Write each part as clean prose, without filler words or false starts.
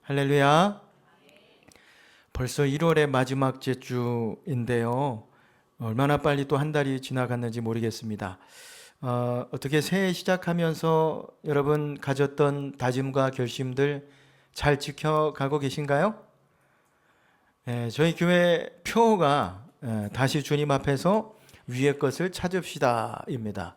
할렐루야. 벌써 1월의 마지막 주인데요. 얼마나 빨리 또 한 달이 지나갔는지 모르겠습니다. 어떻게 새해 시작하면서 여러분 가졌던 다짐과 결심들 잘 지켜가고 계신가요? 저희 교회 표어가 다시 주님 앞에서 위의 것을 찾읍시다입니다.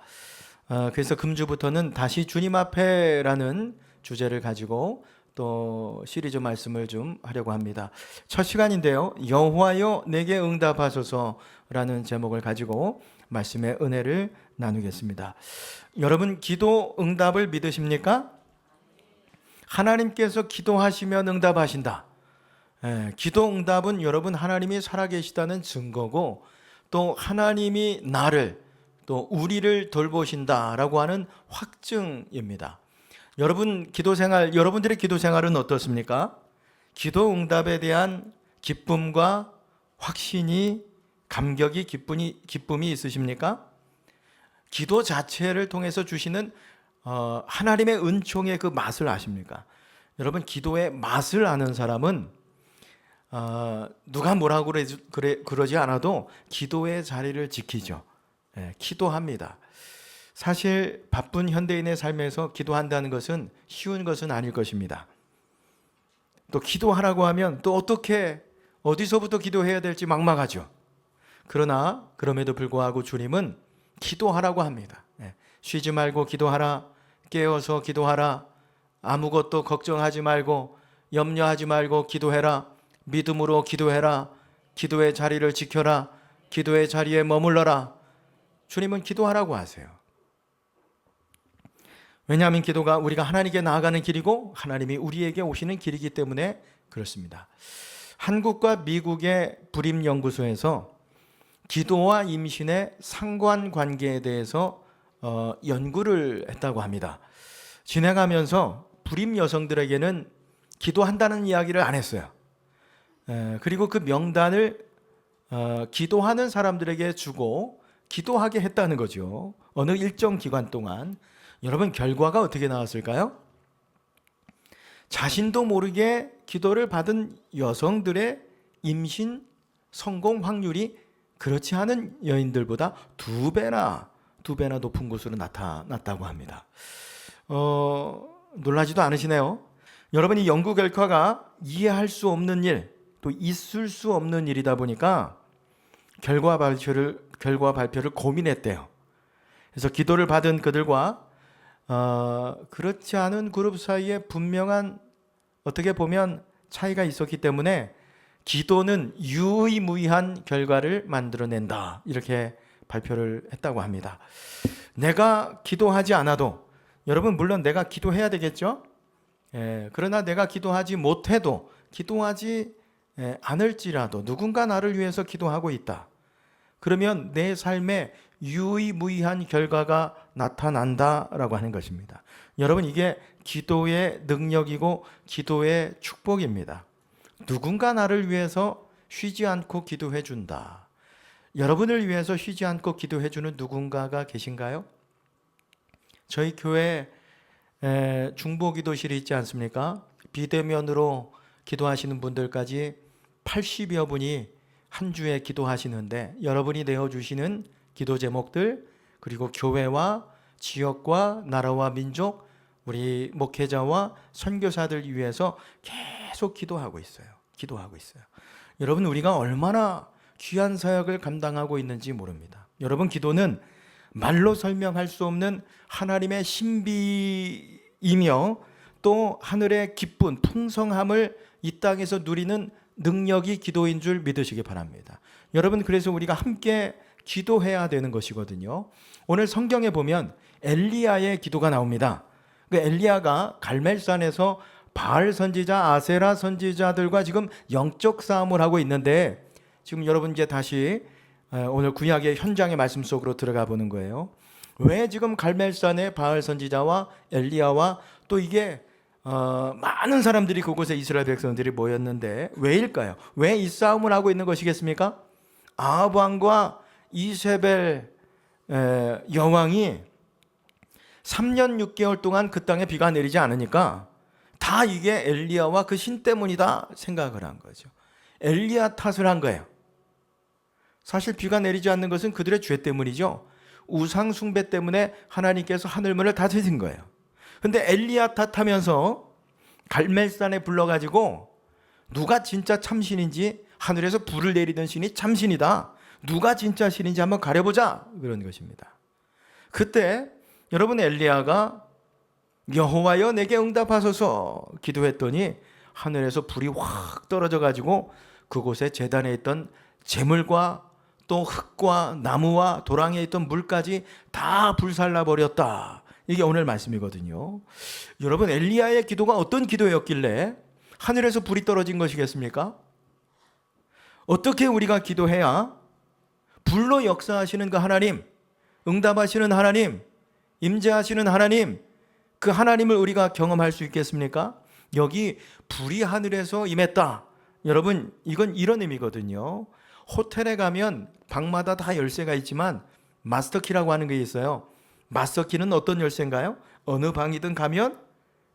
그래서 금주부터는 다시 주님 앞에라는 주제를 가지고 또 시리즈 말씀을 좀 하려고 합니다. 첫 시간인데요. 여호와여 내게 응답하소서라는 제목을 가지고 말씀의 은혜를 나누겠습니다. 여러분 기도 응답을 믿으십니까? 하나님께서 기도하시면 응답하신다. 기도 응답은 여러분 하나님이 살아계시다는 증거고 또 하나님이 나를 또 우리를 돌보신다라고 하는 확증입니다. 여러분들의 기도 생활은 어떻습니까? 기도 응답에 대한 기쁨과 확신이, 감격이, 기쁨이 있으십니까? 기도 자체를 통해서 주시는 하나님의 은총의 그 맛을 아십니까? 여러분 기도의 맛을 아는 사람은 누가 뭐라고 그러지 않아도 기도의 자리를 지키죠. 기도합니다. 사실 바쁜 현대인의 삶에서 기도한다는 것은 쉬운 것은 아닐 것입니다. 또 기도하라고 하면 또 어디서부터 기도해야 될지 막막하죠. 그러나 그럼에도 불구하고 주님은 기도하라고 합니다. 쉬지 말고 기도하라. 깨어서 기도하라. 아무것도 걱정하지 말고 염려하지 말고 기도해라. 믿음으로 기도해라. 기도의 자리를 지켜라. 기도의 자리에 머물러라. 주님은 기도하라고 하세요. 왜냐하면 기도가 우리가 하나님께 나아가는 길이고 하나님이 우리에게 오시는 길이기 때문에 그렇습니다. 한국과 미국의 불임연구소에서 기도와 임신의 상관관계에 대해서 연구를 했다고 합니다. 진행하면서 불임 여성들에게는 기도한다는 이야기를 안 했어요. 그리고 그 명단을 기도하는 사람들에게 주고 기도하게 했다는 거죠. 어느 일정 기간 동안. 여러분 결과가 어떻게 나왔을까요? 자신도 모르게 기도를 받은 여성들의 임신 성공 확률이 그렇지 않은 여인들보다 두 배나 높은 것으로 나타났다고 합니다. 놀라지도 않으시네요. 여러분 이 연구 결과가 이해할 수 없는 일, 또 있을 수 없는 일이다 보니까 결과 발표를 고민했대요. 그래서 기도를 받은 그들과 그렇지 않은 그룹 사이에 분명한 어떻게 보면 차이가 있었기 때문에 기도는 유의무이한 결과를 만들어낸다 이렇게 발표를 했다고 합니다. 내가 기도하지 않아도 여러분 물론 내가 기도해야 되겠죠? 그러나 내가 기도하지 못해도 기도하지 않을지라도 누군가 나를 위해서 기도하고 있다. 그러면 내 삶에 유의무이한 결과가 나타난다라고 하는 것입니다. 여러분 이게 기도의 능력이고 기도의 축복입니다. 누군가 나를 위해서 쉬지 않고 기도해 준다. 여러분을 위해서 쉬지 않고 기도해 주는 누군가가 계신가요? 저희 교회 중보기도실이 있지 않습니까? 비대면으로 기도하시는 분들까지 80여 분이 한 주에 기도하시는데 여러분이 내어주시는 기도 제목들 그리고 교회와 지역과 나라와 민족 우리 목회자와 선교사들 위해서 계속 기도하고 있어요. 여러분 우리가 얼마나 귀한 사역을 감당하고 있는지 모릅니다. 여러분 기도는 말로 설명할 수 없는 하나님의 신비이며 또 하늘의 기쁨, 풍성함을 이 땅에서 누리는 능력이 기도인 줄 믿으시기 바랍니다. 여러분 그래서 우리가 함께 기도해야 되는 것이거든요. 오늘 성경에 보면 엘리야의 기도가 나옵니다. 그 엘리야가 갈멜산에서 바알 선지자, 아세라 선지자들과 지금 영적 싸움을 하고 있는데 지금 여러분 이제 다시 오늘 구약의 현장의 말씀 속으로 들어가 보는 거예요. 왜 지금 갈멜산에 바알 선지자와 엘리야와 또 이게 많은 사람들이 그곳에 이스라엘 백성들이 모였는데 왜일까요? 왜 이 싸움을 하고 있는 것이겠습니까? 아합 왕과 이세벨 여왕이 3년 6개월 동안 그 땅에 비가 내리지 않으니까 다 다 이게 엘리야와 그 신 때문이다 생각을 한 거죠. 엘리야 탓을 한 거예요. 사실 비가 내리지 않는 것은 그들의 죄 때문이죠. 우상 숭배 때문에 하나님께서 하늘문을 닫으신 거예요. 근데 엘리야 탓하면서 갈멜산에 불러가지고 누가 진짜 참신인지, 하늘에서 불을 내리던 신이 참신이다, 누가 진짜 신인지 한번 가려보자, 그런 것입니다. 그때 여러분 엘리야가 여호와여 내게 응답하소서 기도했더니 하늘에서 불이 확 떨어져 가지고 그곳에 제단에 있던 재물과 또 흙과 나무와 도랑에 있던 물까지 다 불살라 버렸다. 이게 오늘 말씀이거든요. 여러분 엘리야의 기도가 어떤 기도였길래 하늘에서 불이 떨어진 것이겠습니까? 어떻게 우리가 기도해야 불로 역사하시는 그 하나님, 응답하시는 하나님, 임재하시는 하나님, 그 하나님을 우리가 경험할 수 있겠습니까? 여기 불이 하늘에서 임했다. 여러분 이건 이런 의미거든요. 호텔에 가면 방마다 다 열쇠가 있지만 마스터키라고 하는 게 있어요. 마스터키는 어떤 열쇠인가요? 어느 방이든 가면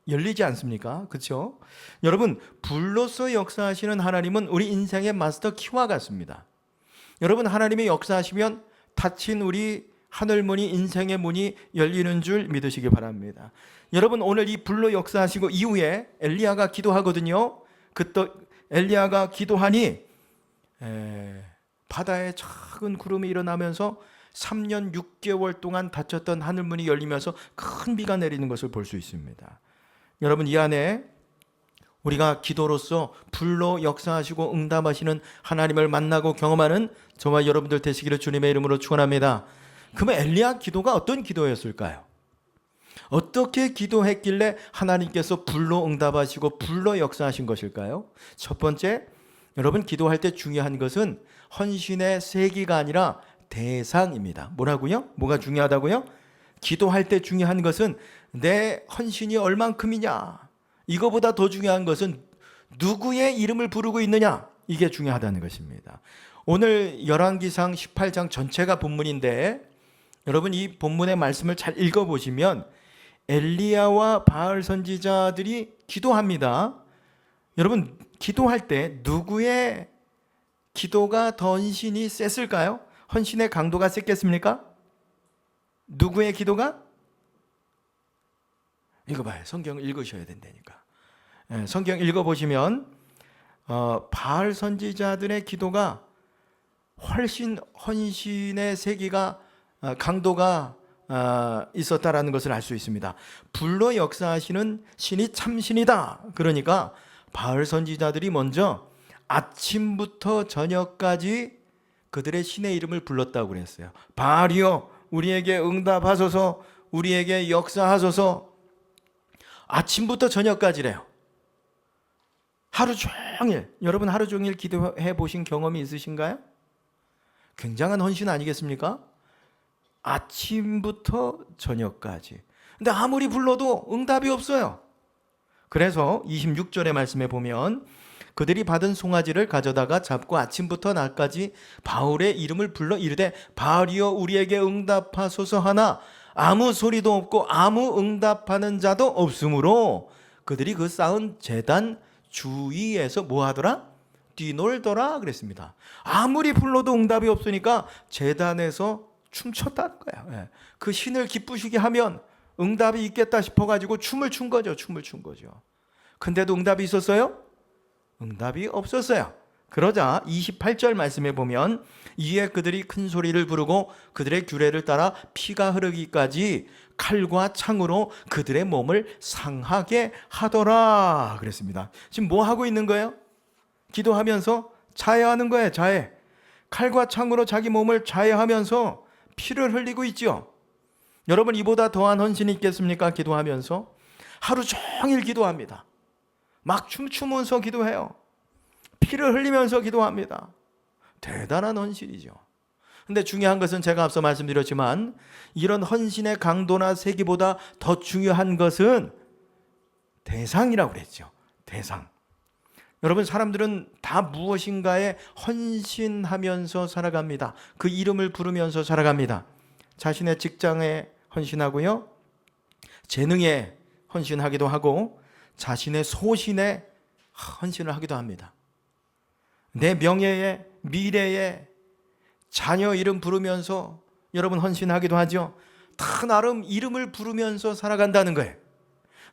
열리지 않습니까? 그렇죠? 여러분 불로서 역사하시는 하나님은 우리 인생의 마스터키와 같습니다. 여러분 하나님이 역사하시면 닫힌 우리 하늘문이, 인생의 문이 열리는 줄 믿으시기 바랍니다. 여러분 오늘 이 불로 역사하시고 이후에 엘리야가 기도하거든요. 그때 엘리야가 기도하니 바다에 작은 구름이 일어나면서 3년 6개월 동안 닫혔던 하늘문이 열리면서 큰 비가 내리는 것을 볼 수 있습니다. 여러분 이 안에 우리가 기도로서 불로 역사하시고 응답하시는 하나님을 만나고 경험하는 저와 여러분들 되시기를 주님의 이름으로 축원합니다. 그러면 엘리야 기도가 어떤 기도였을까요? 어떻게 기도했길래 하나님께서 불로 응답하시고 불로 역사하신 것일까요? 첫 번째, 여러분 기도할 때 중요한 것은 헌신의 세기가 아니라 대상입니다. 뭐라고요? 뭐가 중요하다고요? 기도할 때 중요한 것은 내 헌신이 얼만큼이냐, 이거보다 더 중요한 것은 누구의 이름을 부르고 있느냐, 이게 중요하다는 것입니다. 오늘 열왕기상 18장 전체가 본문인데 여러분 이 본문의 말씀을 잘 읽어보시면 엘리야와 바알 선지자들이 기도합니다. 여러분 기도할 때 누구의 기도가 더 헌신이 셌을까요? 헌신의 강도가 셌겠습니까? 누구의 기도가? 이거 봐요. 성경 읽으셔야 된다니까. 성경 읽어보시면 바알 선지자들의 기도가 훨씬 헌신의 세기가 강도가 있었다라는 것을 알 수 있습니다. 불로 역사하시는 신이 참신이다. 그러니까 바알 선지자들이 먼저 아침부터 저녁까지 그들의 신의 이름을 불렀다고 그랬어요. 바알이여 우리에게 응답하소서, 우리에게 역사하소서. 아침부터 저녁까지래요. 하루 종일, 여러분 하루 종일 기도해 보신 경험이 있으신가요? 굉장한 헌신 아니겠습니까? 아침부터 저녁까지. 근데 아무리 불러도 응답이 없어요. 그래서 26절의 말씀에 보면 그들이 받은 송아지를 가져다가 잡고 아침부터 낮까지 바울의 이름을 불러 이르되 바알이여 우리에게 응답하소서 하나 아무 소리도 없고 아무 응답하는 자도 없으므로 그들이 그 쌓은 제단 주위에서 뭐 하더라? 뛰놀더라 그랬습니다. 아무리 불러도 응답이 없으니까 제단에서 춤췄다는 거야. 그 신을 기쁘시게 하면 응답이 있겠다 싶어가지고 춤을 춘 거죠. 춤을 춘 거죠. 근데도 응답이 있었어요? 응답이 없었어요. 그러자 28절 말씀에 보면 이에 그들이 큰 소리를 부르고 그들의 규례를 따라 피가 흐르기까지 칼과 창으로 그들의 몸을 상하게 하더라 그랬습니다. 지금 뭐 하고 있는 거예요? 기도하면서 자해하는 거예요. 자해. 칼과 창으로 자기 몸을 자해하면서 피를 흘리고 있죠. 여러분 이보다 더한 헌신이 있겠습니까? 기도하면서 하루 종일 기도합니다. 막 춤추면서 기도해요. 피를 흘리면서 기도합니다. 대단한 헌신이죠. 근데 중요한 것은 제가 앞서 말씀드렸지만 이런 헌신의 강도나 세기보다 더 중요한 것은 대상이라고 그랬죠. 대상. 여러분 사람들은 다 무엇인가에 헌신하면서 살아갑니다. 그 이름을 부르면서 살아갑니다. 자신의 직장에 헌신하고요. 재능에 헌신하기도 하고 자신의 소신에 헌신을 하기도 합니다. 내 명예에, 미래에, 자녀 이름 부르면서 여러분 헌신하기도 하죠. 다 나름 이름을 부르면서 살아간다는 거예요.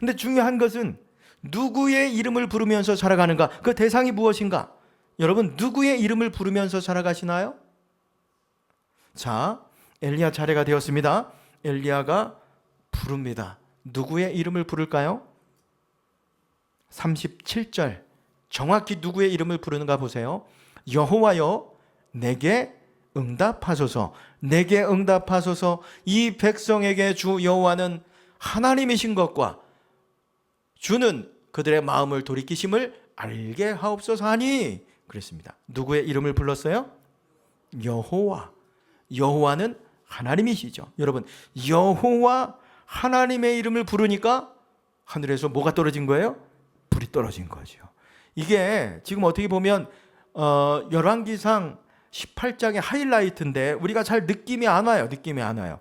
근데 중요한 것은 누구의 이름을 부르면서 살아가는가? 그 대상이 무엇인가? 여러분, 누구의 이름을 부르면서 살아가시나요? 자, 엘리야 차례가 되었습니다. 엘리야가 부릅니다. 누구의 이름을 부를까요? 37절 정확히 누구의 이름을 부르는가 보세요. 여호와여 내게 응답하소서. 내게 응답하소서. 이 백성에게 주 여호와는 하나님이신 것과 주는 그들의 마음을 돌이키심을 알게 하옵소서 하니 그랬습니다. 누구의 이름을 불렀어요? 여호와. 여호와는 하나님이시죠. 여러분, 여호와 하나님의 이름을 부르니까 하늘에서 뭐가 떨어진 거예요? 불이 떨어진 거죠. 이게 지금 어떻게 보면 열왕기상 18장의 하이라이트인데 우리가 잘 느낌이 안 와요.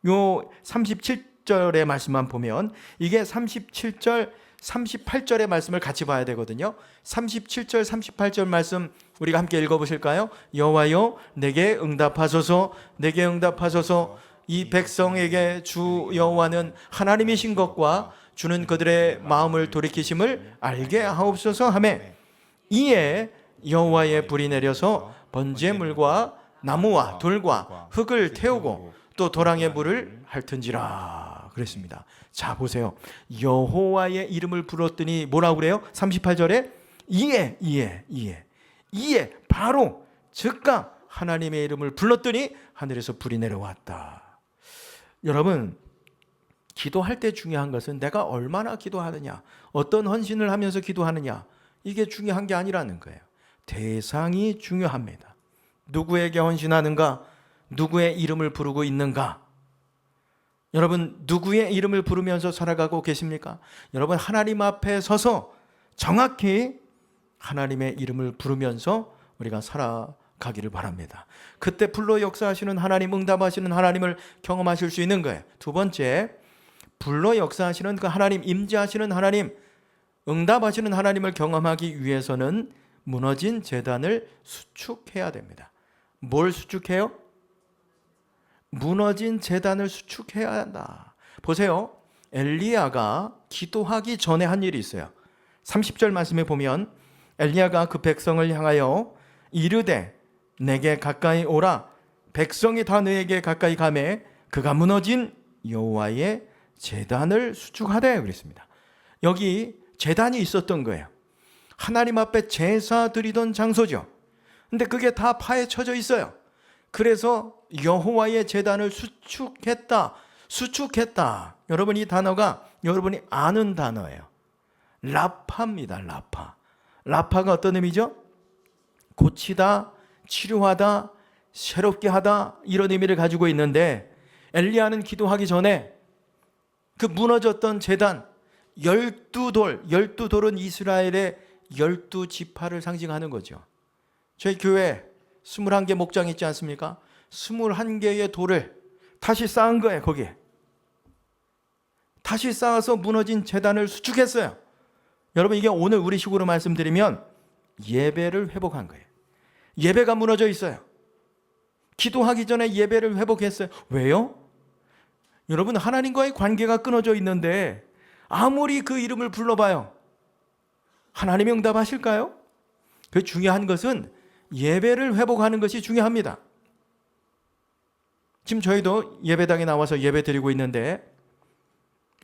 요 37절의 말씀만 보면 이게 37절 38절의 말씀을 같이 봐야 되거든요. 37절 38절 말씀 우리가 함께 읽어보실까요? 여호와여 내게 응답하소서. 내게 응답하소서. 이 백성에게 주 여호와는 하나님이신 것과 주는 그들의 마음을 돌이키심을 알게 하옵소서 하며 이에 여호와의 불이 내려서 번제물과 나무와 돌과 흙을 태우고 또 도랑의 물을 핥은지라 그랬습니다. 자 보세요. 여호와의 이름을 불렀더니 뭐라고 그래요? 38절에 이에 바로 즉각 하나님의 이름을 불렀더니 하늘에서 불이 내려왔다. 여러분, 기도할 때 중요한 것은 내가 얼마나 기도하느냐, 어떤 헌신을 하면서 기도하느냐, 이게 중요한 게 아니라는 거예요. 대상이 중요합니다. 누구에게 헌신하는가, 누구의 이름을 부르고 있는가. 여러분, 누구의 이름을 부르면서 살아가고 계십니까? 여러분, 하나님 앞에 서서 정확히 하나님의 이름을 부르면서 우리가 살아가기를 바랍니다. 그때 불로 역사하시는 하나님, 응답하시는 하나님을 경험하실 수 있는 거예요. 두 번째, 불로 역사하시는 그 하나님, 임재하시는 하나님, 응답하시는 하나님을 경험하기 위해서는 무너진 제단을 수축해야 됩니다. 뭘 수축해요? 무너진 제단을 수축해야 한다. 보세요. 엘리야가 기도하기 전에 한 일이 있어요. 30절 말씀에 보면 엘리야가 그 백성을 향하여 이르되 내게 가까이 오라. 백성이 다 너에게 가까이 가매 그가 무너진 여호와의 제단을 수축하되 그랬습니다. 여기 제단이 있었던 거예요. 하나님 앞에 제사 드리던 장소죠. 근데 그게 다 파헤쳐져 있어요. 그래서 여호와의 제단을 수축했다. 여러분, 이 단어가 여러분이 아는 단어예요. 라파입니다. 라파가 어떤 의미죠? 고치다, 치료하다, 새롭게 하다, 이런 의미를 가지고 있는데 엘리야는 기도하기 전에 그 무너졌던 제단 12돌은 이스라엘의 12지파를 상징하는 거죠. 저희 교회 21개 목장 있지 않습니까? 21개의 돌을 다시 쌓은 거예요. 거기에 다시 쌓아서 무너진 제단을 수축했어요. 여러분, 이게 오늘 우리 식으로 말씀드리면 예배를 회복한 거예요. 예배가 무너져 있어요. 기도하기 전에 예배를 회복했어요. 왜요? 여러분, 하나님과의 관계가 끊어져 있는데 아무리 그 이름을 불러봐요. 하나님이 응답하실까요? 그 중요한 것은 예배를 회복하는 것이 중요합니다. 지금 저희도 예배당에 나와서 예배 드리고 있는데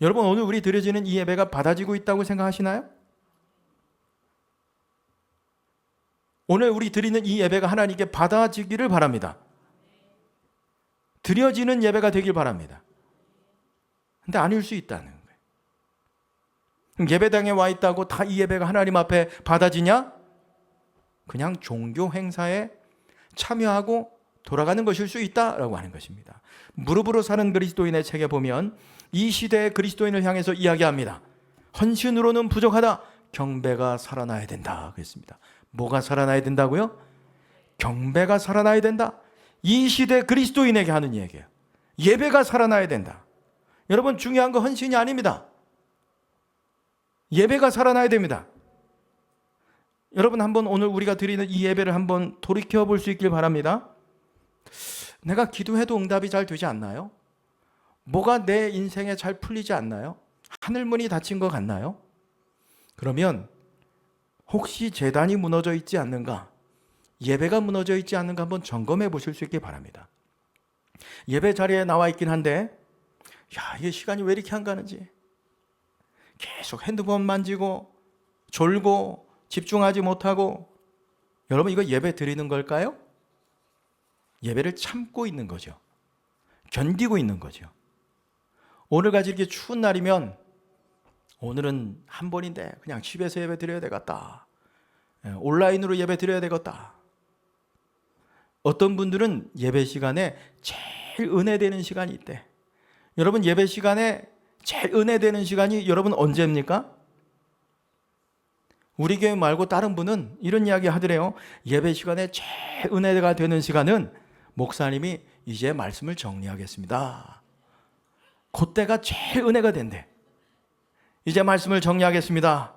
여러분, 오늘 우리 드려지는 이 예배가 받아지고 있다고 생각하시나요? 오늘 우리 드리는 이 예배가 하나님께 받아지기를 바랍니다. 드려지는 예배가 되길 바랍니다. 근데 아닐 수 있다는 거예요. 예배당에 와 있다고 다 이 예배가 하나님 앞에 받아지냐? 그냥 종교 행사에 참여하고 돌아가는 것일 수 있다라고 하는 것입니다. 무릎으로 사는 그리스도인의 책에 보면 이 시대의 그리스도인을 향해서 이야기합니다. 헌신으로는 부족하다. 경배가 살아나야 된다 그랬습니다. 뭐가 살아나야 된다고요? 경배가 살아나야 된다. 이 시대 그리스도인에게 하는 얘기예요. 예배가 살아나야 된다. 여러분, 중요한 건 헌신이 아닙니다. 예배가 살아나야 됩니다. 여러분 한번 오늘 우리가 드리는 이 예배를 한번 돌이켜 볼 수 있길 바랍니다. 내가 기도해도 응답이 잘 되지 않나요? 뭐가 내 인생에 잘 풀리지 않나요? 하늘문이 닫힌 것 같나요? 그러면 혹시 제단이 무너져 있지 않는가? 예배가 무너져 있지 않는가 한번 점검해 보실 수 있길 바랍니다. 예배 자리에 나와 있긴 한데 이게 시간이 왜 이렇게 안 가는지 계속 핸드폰 만지고 졸고 집중하지 못하고, 여러분 이거 예배 드리는 걸까요? 예배를 참고 있는 거죠. 견디고 있는 거죠. 오늘같이 이렇게 추운 날이면 오늘은 한 번인데 그냥 집에서 예배 드려야 되겠다. 온라인으로 예배 드려야 되겠다. 어떤 분들은 예배 시간에 제일 은혜되는 시간이 있대. 여러분 예배 시간에 제일 은혜되는 시간이 여러분 언제입니까? 우리 교회 말고 다른 분은 이런 이야기 하더래요. 예배 시간에 제일 은혜가 되는 시간은 목사님이 이제 말씀을 정리하겠습니다. 그때가 제일 은혜가 된대. 이제 말씀을 정리하겠습니다.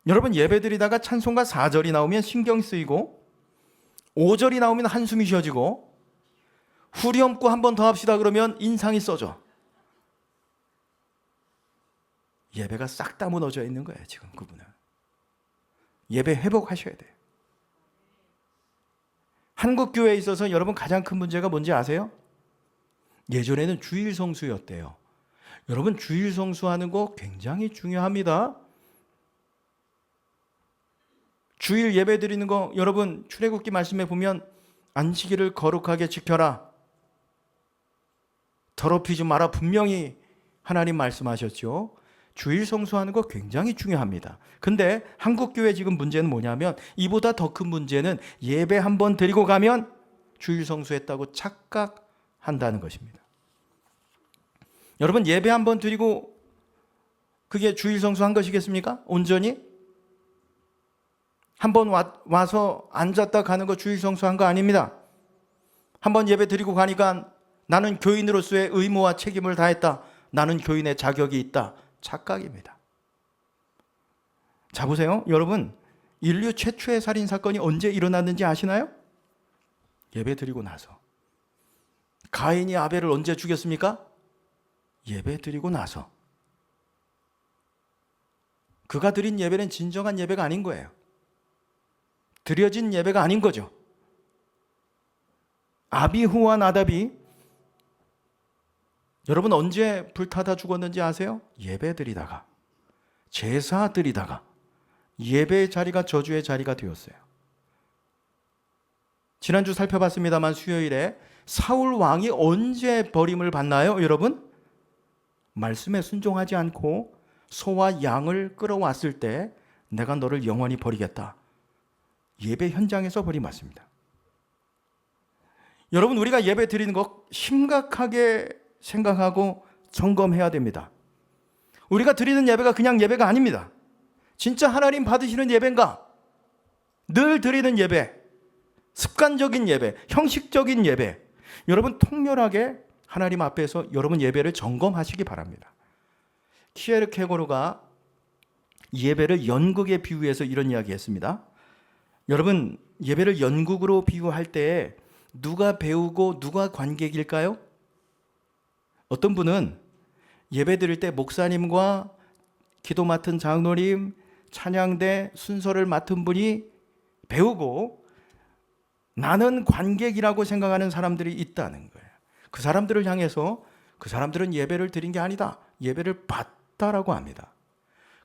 여러분 예배 드리다가 찬송가 4절이 나오면 신경 쓰이고 5절이 나오면 한숨이 쉬어지고 후렴구 한 번 더 합시다 그러면 인상이 써져. 예배가 싹 다 무너져 있는 거예요 지금 그분은. 예배 회복하셔야 돼요. 한국 교회에 있어서 여러분 가장 큰 문제가 뭔지 아세요? 예전에는 주일 성수였대요. 여러분 주일 성수하는 거 굉장히 중요합니다. 주일 예배 드리는 거 여러분 출애굽기 말씀에 보면 안식일을 거룩하게 지켜라. 더럽히지 마라 분명히 하나님 말씀하셨죠. 주일 성수하는 거 굉장히 중요합니다. 근데 한국 교회 지금 문제는 뭐냐면 이보다 더 큰 문제는 예배 한번 드리고 가면 주일 성수했다고 착각한다는 것입니다. 여러분 예배 한번 드리고 그게 주일 성수한 것이겠습니까? 온전히? 한번 와서 앉았다 가는 거 주일 성수한 거 아닙니다. 한번 예배 드리고 가니까 나는 교인으로서의 의무와 책임을 다했다. 나는 교인의 자격이 있다. 착각입니다. 자 보세요. 여러분 인류 최초의 살인사건이 언제 일어났는지 아시나요? 예배 드리고 나서. 가인이 아벨을 언제 죽였습니까? 예배 드리고 나서. 그가 드린 예배는 진정한 예배가 아닌 거예요. 드려진 예배가 아닌 거죠. 아비후와 나답이 여러분 언제 불타다 죽었는지 아세요? 예배 드리다가, 제사 드리다가 예배의 자리가 저주의 자리가 되었어요. 지난주 살펴봤습니다만 수요일에 사울 왕이 언제 버림을 받나요? 여러분 말씀에 순종하지 않고 소와 양을 끌어왔을 때 내가 너를 영원히 버리겠다. 예배 현장에서 버림받습니다. 여러분 우리가 예배 드리는 거 심각하게 생각하고 점검해야 됩니다. 우리가 드리는 예배가 그냥 예배가 아닙니다. 진짜 하나님 받으시는 예배인가? 늘 드리는 예배, 습관적인 예배, 형식적인 예배. 여러분 통렬하게 하나님 앞에서 여러분 예배를 점검하시기 바랍니다. 키에르케고르가 예배를 연극에 비유해서 이런 이야기 했습니다. 여러분 예배를 연극으로 비유할 때 누가 배우고 누가 관객일까요? 어떤 분은 예배 드릴 때 목사님과 기도 맡은 장로님, 찬양대 순서를 맡은 분이 배우고 나는 관객이라고 생각하는 사람들이 있다는 거예요. 그 사람들을 향해서 그 사람들은 예배를 드린 게 아니다. 예배를 받다라고 합니다.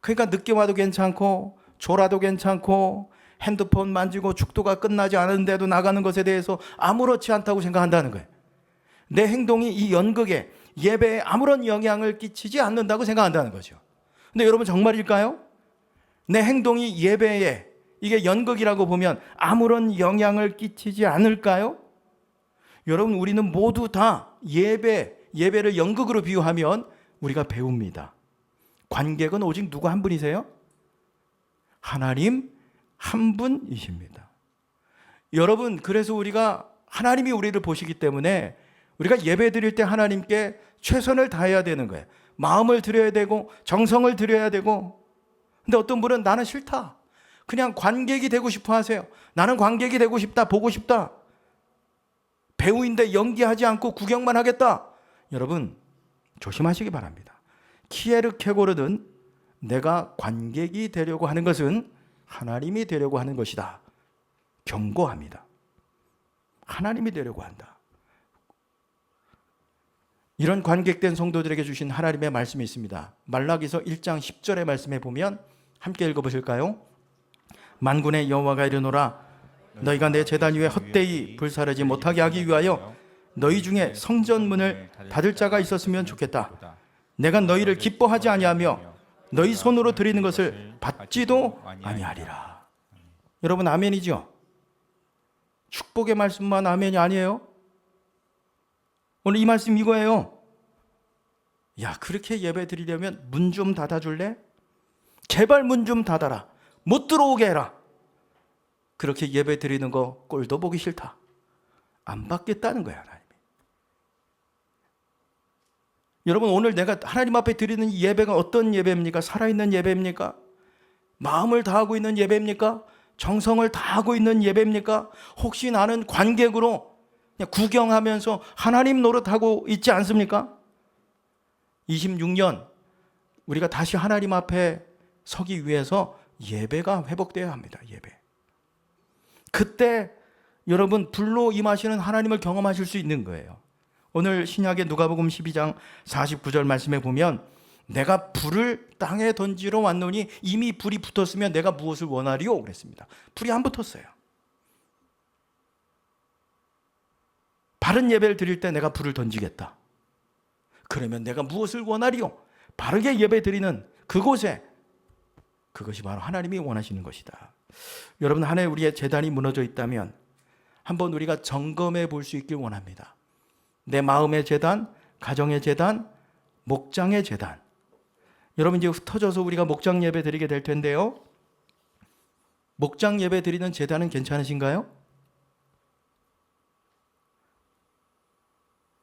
그러니까 늦게 와도 괜찮고 졸아도 괜찮고 핸드폰 만지고 축도가 끝나지 않은데도 나가는 것에 대해서 아무렇지 않다고 생각한다는 거예요. 내 행동이 이 연극에 예배에 아무런 영향을 끼치지 않는다고 생각한다는 거죠. 근데 여러분 정말일까요? 내 행동이 예배에 이게 연극이라고 보면 아무런 영향을 끼치지 않을까요? 여러분 우리는 모두 다 예배를 연극으로 비유하면 우리가 배웁니다. 관객은 오직 누구 한 분이세요? 하나님 한 분이십니다. 여러분 그래서 우리가 하나님이 우리를 보시기 때문에 우리가 예배 드릴 때 하나님께 최선을 다해야 되는 거예요. 마음을 들여야 되고 정성을 들여야 되고. 근데 어떤 분은 나는 싫다, 그냥 관객이 되고 싶어 하세요. 나는 관객이 되고 싶다, 보고 싶다, 배우인데 연기하지 않고 구경만 하겠다. 여러분 조심하시기 바랍니다. 키에르케고르는 내가 관객이 되려고 하는 것은 하나님이 되려고 하는 것이다 경고합니다. 하나님이 되려고 한다. 이런 관객된 성도들에게 주신 하나님의 말씀이 있습니다. 말라기서 1장 10절의 말씀에 보면 함께 읽어보실까요? 만군의 여호와가 이르노라, 너희가 내 제단 위에 헛되이 불사르지 못하게 하기 위하여 너희 중에 성전문을 닫을 자가 있었으면 좋겠다. 내가 너희를 기뻐하지 아니하며 너희 손으로 드리는 것을 받지도 아니하리라. 여러분 아멘이죠? 축복의 말씀만 아멘이 아니에요? 오늘 이 말씀 이거예요. 야, 그렇게 예배 드리려면 문 좀 닫아줄래? 제발 문 좀 닫아라. 못 들어오게 해라. 그렇게 예배 드리는 거 꼴도 보기 싫다. 안 받겠다는 거야, 하나님이. 여러분 오늘 내가 하나님 앞에 드리는 이 예배가 어떤 예배입니까? 살아있는 예배입니까? 마음을 다하고 있는 예배입니까? 정성을 다하고 있는 예배입니까? 혹시 나는 관객으로 그냥 구경하면서 하나님 노릇하고 있지 않습니까? 26년 우리가 다시 하나님 앞에 서기 위해서 예배가 회복되어야 합니다. 예배. 그때 여러분 불로 임하시는 하나님을 경험하실 수 있는 거예요. 오늘 신약의 누가복음 12장 49절 말씀에 보면 내가 불을 땅에 던지러 왔노니 이미 불이 붙었으면 내가 무엇을 원하리요? 그랬습니다. 불이 안 붙었어요. 바른 예배를 드릴 때 내가 불을 던지겠다. 그러면 내가 무엇을 원하리요? 바르게 예배 드리는 그곳에, 그것이 바로 하나님이 원하시는 것이다. 여러분 한 해 우리의 제단이 무너져 있다면 한번 우리가 점검해 볼 수 있길 원합니다. 내 마음의 제단, 가정의 제단, 목장의 제단. 여러분 이제 흩어져서 우리가 목장 예배 드리게 될 텐데요. 목장 예배 드리는 제단은 괜찮으신가요?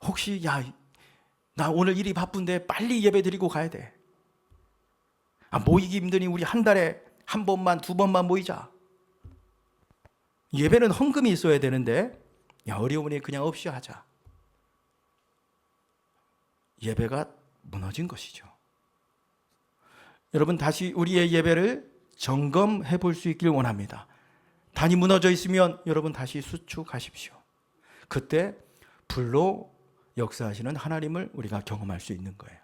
혹시 나 오늘 일이 바쁜데 빨리 예배 드리고 가야 돼. 모이기 힘드니 우리 한 달에 한 번만 두 번만 모이자. 예배는 헌금이 있어야 되는데 어려우니 그냥 없이 하자. 예배가 무너진 것이죠. 여러분 다시 우리의 예배를 점검해 볼 수 있길 원합니다. 단이 무너져 있으면 여러분 다시 수축하십시오. 그때 불로 역사하시는 하나님을 우리가 경험할 수 있는 거예요.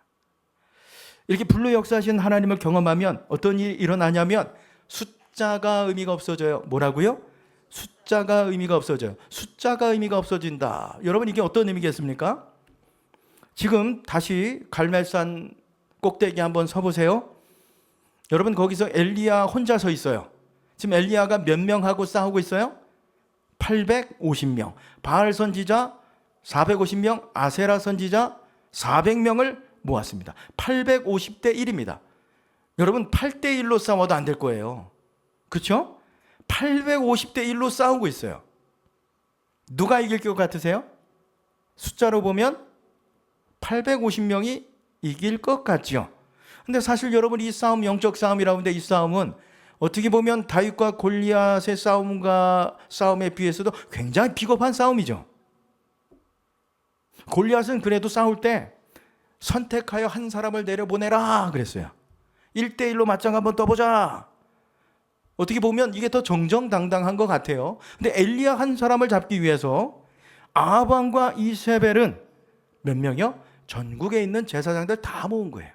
이렇게 불로 역사하시는 하나님을 경험하면 어떤 일이 일어나냐면 숫자가 의미가 없어져요. 뭐라고요? 숫자가 의미가 없어져요. 숫자가 의미가 없어진다. 여러분 이게 어떤 의미겠습니까? 지금 다시 갈멜산 꼭대기 한번 서보세요. 여러분 거기서 엘리야 혼자 서 있어요. 지금 엘리야가 몇 명하고 싸우고 있어요? 850명. 바알 선지자 450명, 아세라 선지자 400명을 모았습니다. 850대 1입니다. 여러분 8대 1로 싸워도 안 될 거예요. 그렇죠? 850대 1로 싸우고 있어요. 누가 이길 것 같으세요? 숫자로 보면 850명이 이길 것 같죠. 근데 사실 여러분 이 싸움 영적 싸움이라고 하는데 이 싸움은 어떻게 보면 다윗과 골리앗의 싸움에 비해서도 굉장히 비겁한 싸움이죠. 골리앗은 그래도 싸울 때 선택하여 한 사람을 내려보내라 그랬어요. 1대1로 맞짱 한번 떠보자. 어떻게 보면 이게 더 정정당당한 것 같아요. 근데 엘리야 한 사람을 잡기 위해서 아합과 이세벨은 몇 명이요? 전국에 있는 제사장들 다 모은 거예요.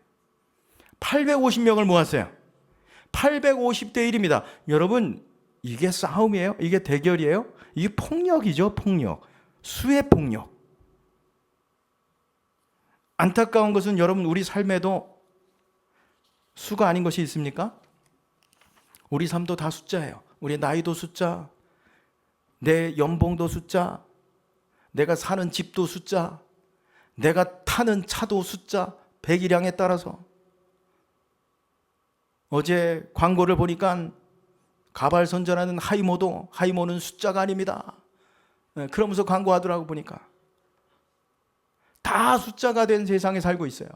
850명을 모았어요. 850대 1입니다. 여러분 이게 싸움이에요? 이게 대결이에요? 이게 폭력이죠. 폭력. 수의 폭력. 안타까운 것은 여러분 우리 삶에도 수가 아닌 것이 있습니까? 우리 삶도 다 숫자예요. 우리 나이도 숫자, 내 연봉도 숫자, 내가 사는 집도 숫자, 내가 타는 차도 숫자, 배기량에 따라서. 어제 광고를 보니까 가발 선전하는 하이모는 숫자가 아닙니다. 그러면서 광고하더라고 보니까. 다 숫자가 된 세상에 살고 있어요.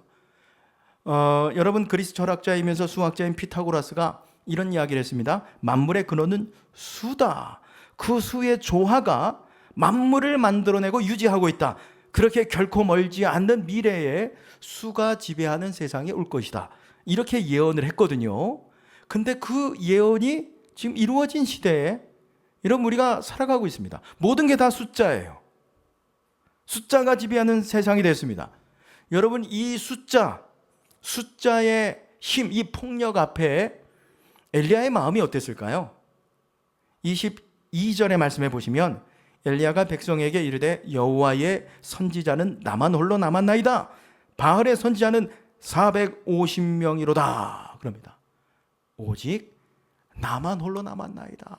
여러분 그리스 철학자이면서 수학자인 피타고라스가 이런 이야기를 했습니다. 만물의 근원은 수다. 그 수의 조화가 만물을 만들어내고 유지하고 있다. 그렇게 결코 멀지 않는 미래에 수가 지배하는 세상이 올 것이다. 이렇게 예언을 했거든요. 근데 그 예언이 지금 이루어진 시대에 이런 우리가 살아가고 있습니다. 모든 게 다 숫자예요. 숫자가 지배하는 세상이 됐습니다. 여러분 이 숫자의 힘, 이 폭력 앞에 엘리야의 마음이 어땠을까요? 22절의 말씀에 보시면 엘리야가 백성에게 이르되 여호와의 선지자는 나만 홀로 남았나이다. 바알의 선지자는 450명이로다. 그럽니다. 오직 나만 홀로 남았나이다.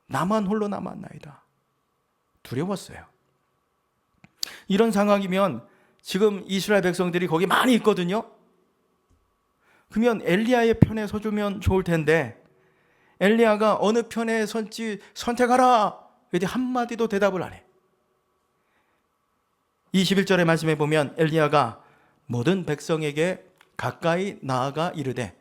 나만 홀로 남았나이다. 두려웠어요. 이런 상황이면 지금 이스라엘 백성들이 거기 많이 있거든요. 그러면 엘리야의 편에 서주면 좋을 텐데 엘리야가 어느 편에 선지 선택하라. 그런데 한마디도 대답을 안 해. 21절의 말씀에 보면 엘리야가 모든 백성에게 가까이 나아가 이르되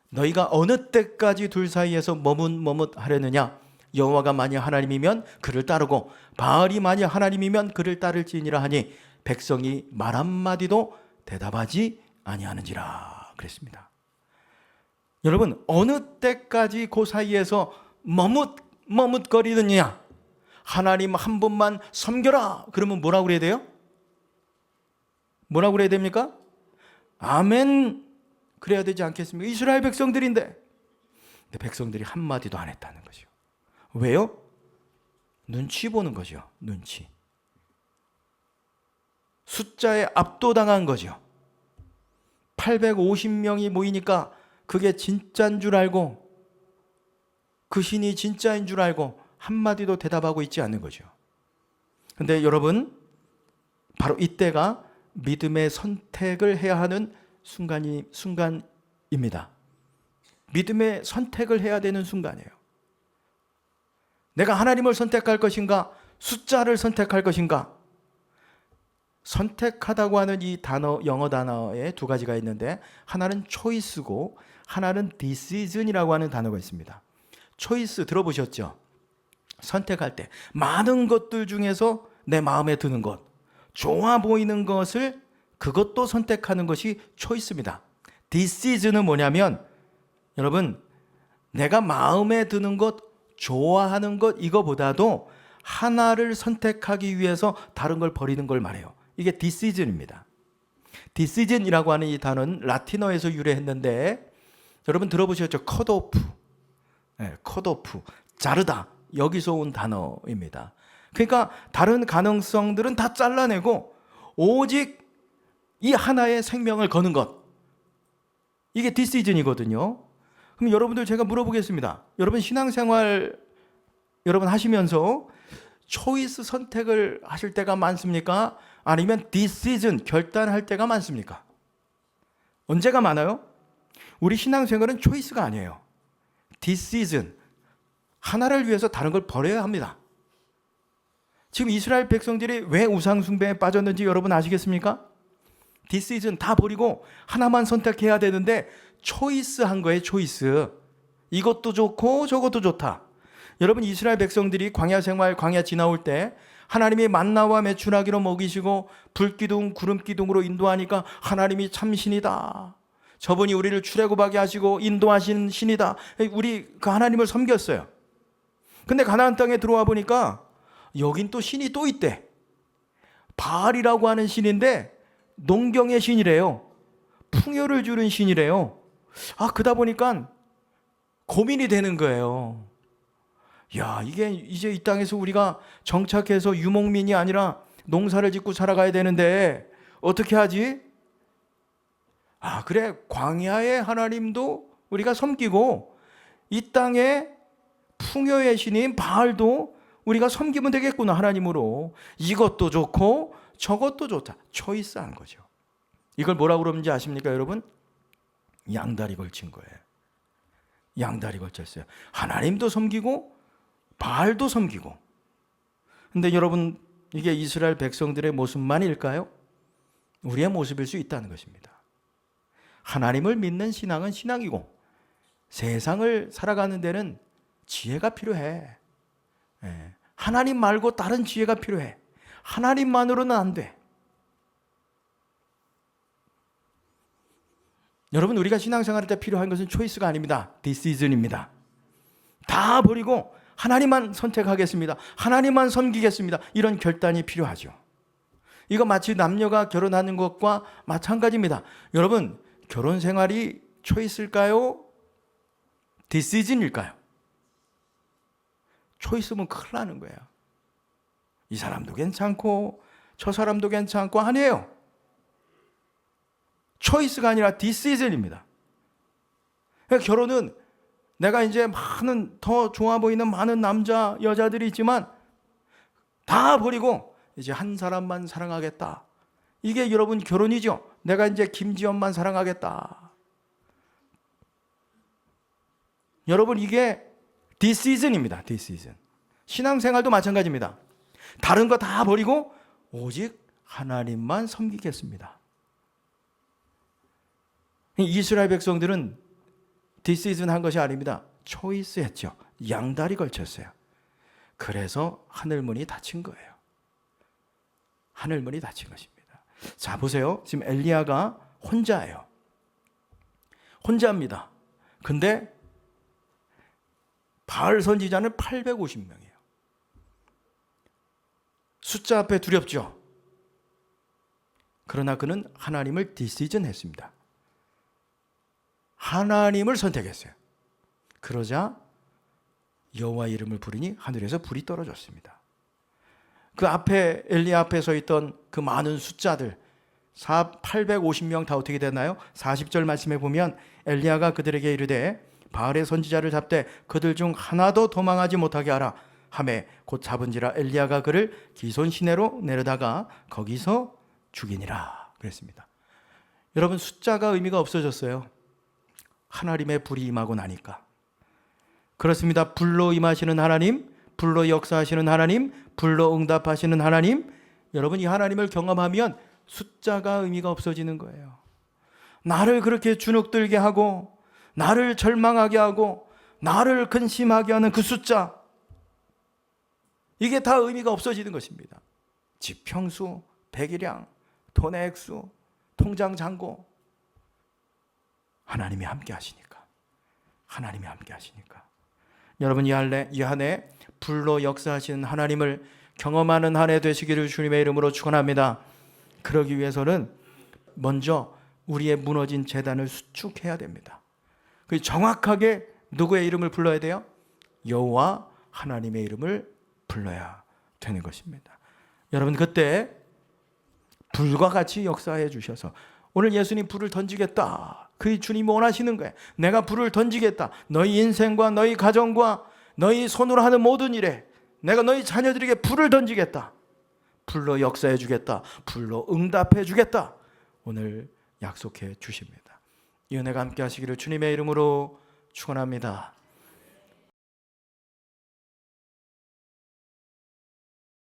너희가 어느 때까지 둘 사이에서 머뭇머뭇하려느냐. 여호와가 만일 하나님이면 그를 따르고 바알이 만일 하나님이면 그를 따를지니라 하니 백성이 말 한마디도 대답하지 아니하는지라 그랬습니다. 여러분 어느 때까지 그 사이에서 머뭇거리느냐. 하나님 한 분만 섬겨라. 그러면 뭐라고 그래야 돼요? 뭐라고 그래야 됩니까? 아멘 그래야 되지 않겠습니까? 이스라엘 백성들인데. 근데 백성들이 한마디도 안 했다는 거죠. 왜요? 눈치 보는 거죠. 눈치. 숫자에 압도당한 거죠. 850명이 모이니까 그게 진짜인 줄 알고 그 신이 진짜인 줄 알고 한마디도 대답하고 있지 않는 거죠. 근데 여러분 바로 이때가 믿음의 선택을 해야 하는 순간입니다. 믿음의 선택을 해야 되는 순간이에요. 내가 하나님을 선택할 것인가? 숫자를 선택할 것인가? 선택하다고 하는 이 단어, 영어 단어에 두 가지가 있는데 하나는 choice고 하나는 decision이라고 하는 단어가 있습니다. choice 들어보셨죠? 선택할 때 많은 것들 중에서 내 마음에 드는 것, 좋아 보이는 것을 그것도 선택하는 것이 choice입니다. decision은 뭐냐면 여러분 내가 마음에 드는 것, 좋아하는 것 이거보다도 하나를 선택하기 위해서 다른 걸 버리는 걸 말해요. 이게 decision입니다. decision이라고 하는 이 단어는 라틴어에서 유래했는데 여러분 들어보셨죠? 컷오프, 컷오프, 자르다 여기서 온 단어입니다. 그러니까 다른 가능성들은 다 잘라내고 오직 이 하나의 생명을 거는 것, 이게 decision이거든요. 그럼 여러분들 제가 물어보겠습니다. 여러분 신앙생활 여러분 하시면서 초이스 선택을 하실 때가 많습니까? 아니면 decision 결단할 때가 많습니까? 언제가 많아요? 우리 신앙생활은 초이스가 아니에요. decision. 하나를 위해서 다른 걸 버려야 합니다. 지금 이스라엘 백성들이 왜 우상 숭배에 빠졌는지 여러분 아시겠습니까? decision 다 버리고 하나만 선택해야 되는데 초이스 한 거예요. 초이스. 이것도 좋고 저것도 좋다. 여러분 이스라엘 백성들이 광야 생활, 광야 지나올 때 하나님이 만나와 메추라기로 먹이시고 불기둥, 구름기둥으로 인도하니까 하나님이 참 신이다. 저분이 우리를 출애굽하게 하시고 인도하신 신이다. 우리 그 하나님을 섬겼어요. 근데 가나안 땅에 들어와 보니까 여긴 또 신이 또 있대. 바알이라고 하는 신인데 농경의 신이래요. 풍요를 주는 신이래요. 그러다 보니까 고민이 되는 거예요. 야, 이게 이제 이 땅에서 우리가 정착해서 유목민이 아니라 농사를 짓고 살아가야 되는데 어떻게 하지? 그래, 광야의 하나님도 우리가 섬기고 이 땅에 풍요의 신인 바알도 우리가 섬기면 되겠구나, 하나님으로. 이것도 좋고 저것도 좋다. 초이스한 거죠. 이걸 뭐라고 그러는지 아십니까, 여러분? 양다리 걸친 거예요. 양다리 걸쳤어요. 하나님도 섬기고 바알도 섬기고. 근데 여러분 이게 이스라엘 백성들의 모습만일까요? 우리의 모습일 수 있다는 것입니다. 하나님을 믿는 신앙은 신앙이고 세상을 살아가는 데는 지혜가 필요해. 하나님 말고 다른 지혜가 필요해. 하나님만으로는 안 돼. 여러분, 우리가 신앙생활할 때 필요한 것은 초이스가 아닙니다. 디시즌입니다. 다 버리고 하나님만 선택하겠습니다. 하나님만 섬기겠습니다. 이런 결단이 필요하죠. 이거 마치 남녀가 결혼하는 것과 마찬가지입니다. 여러분, 결혼 생활이 초이스일까요? 디시즌일까요? 초이스면 큰일 나는 거예요. 이 사람도 괜찮고 저 사람도 괜찮고 아니에요. 초이스가 아니라 디시즌입니다. 결혼은 내가 이제 많은 더 좋아 보이는 많은 남자 여자들이 있지만 다 버리고 이제 한 사람만 사랑하겠다. 이게 여러분 결혼이죠. 내가 이제 김지연만 사랑하겠다. 여러분, 이게 디시즌입니다. 디시즌. 신앙생활도 마찬가지입니다. 다른 거 다 버리고 오직 하나님만 섬기겠습니다. 이스라엘 백성들은 디시즌 한 것이 아닙니다. 초이스 했죠. 양다리 걸쳤어요. 그래서 하늘문이 닫힌 거예요. 하늘문이 닫힌 것입니다. 자, 보세요. 지금 엘리야가 혼자예요. 혼자입니다. 근데 바알 선지자는 850명이에요. 숫자 앞에 두렵죠. 그러나 그는 하나님을 디시즌 했습니다. 하나님을 선택했어요. 그러자 여호와 이름을 부르니 하늘에서 불이 떨어졌습니다. 그 앞에 엘리야 앞에 서 있던 그 많은 숫자들 850명 다 어떻게 됐나요? 40절 말씀에 보면 엘리야가 그들에게 이르되 바알의 선지자를 잡되 그들 중 하나도 도망하지 못하게 하라 하매 곧 잡은지라 엘리야가 그를 기손 시내로 내려다가 거기서 죽이니라 그랬습니다. 여러분, 숫자가 의미가 없어졌어요. 하나님의 불이 임하고 나니까. 그렇습니다. 불로 임하시는 하나님, 불로 역사하시는 하나님, 불로 응답하시는 하나님. 여러분, 이 하나님을 경험하면 숫자가 의미가 없어지는 거예요. 나를 그렇게 주눅들게 하고 나를 절망하게 하고 나를 근심하게 하는 그 숫자, 이게 다 의미가 없어지는 것입니다. 지평수, 백일량, 돈의 액수, 통장 잔고. 하나님이 함께 하시니까. 하나님이 함께 하시니까. 여러분, 이 한 해 불로 역사하시는 하나님을 경험하는 한 해 되시기를 주님의 이름으로 축원합니다. 그러기 위해서는 먼저 우리의 무너진 제단을 수축해야 됩니다. 정확하게 누구의 이름을 불러야 돼요? 여호와 하나님의 이름을 불러야 되는 것입니다. 여러분, 그때 불과 같이 역사해 주셔서 오늘 예수님 불을 던지겠다. 그 주님이 원하시는 거예요. 내가 불을 던지겠다. 너희 인생과 너희 가정과 너희 손으로 하는 모든 일에 내가 너희 자녀들에게 불을 던지겠다. 불로 역사해 주겠다. 불로 응답해 주겠다. 오늘 약속해 주십니다. 이 은혜가 함께 하시기를 주님의 이름으로 축원합니다.